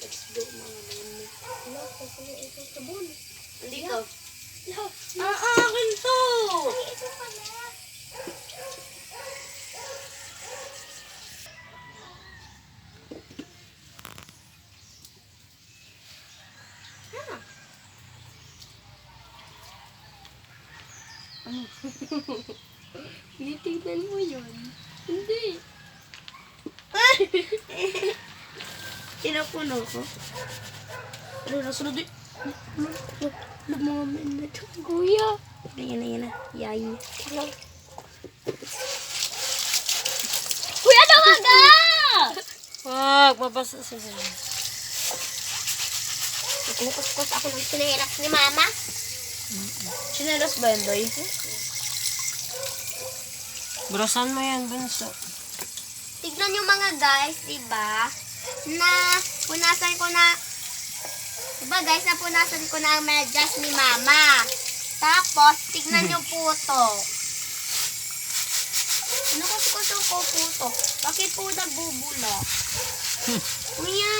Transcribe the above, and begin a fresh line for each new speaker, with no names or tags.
Exdo, mga naman. Wala, kasi ito sabon.
Dito.
Akin to!
Ay, ito pala.
Tinitignan mo yun. Hindi. Tinapuno ko. Ano, nasunod eh. Lumamin na ito. Kuya. Yan na. Yay.
Kuya, dawaga!
Wag, mabasa sa sila.
Nakukuskus ako ng sineras ni Mama.
Sinelas ba yan, Doy? Burasan mo yan, bunso.
Tignan nyo mga guys, diba? Na punasan ko na, diba guys, napunasan ko na ang medyas ni Mama. Tapos, tignan nyo po to. Ano ko po to? Bakit po nagbubula? Kuya!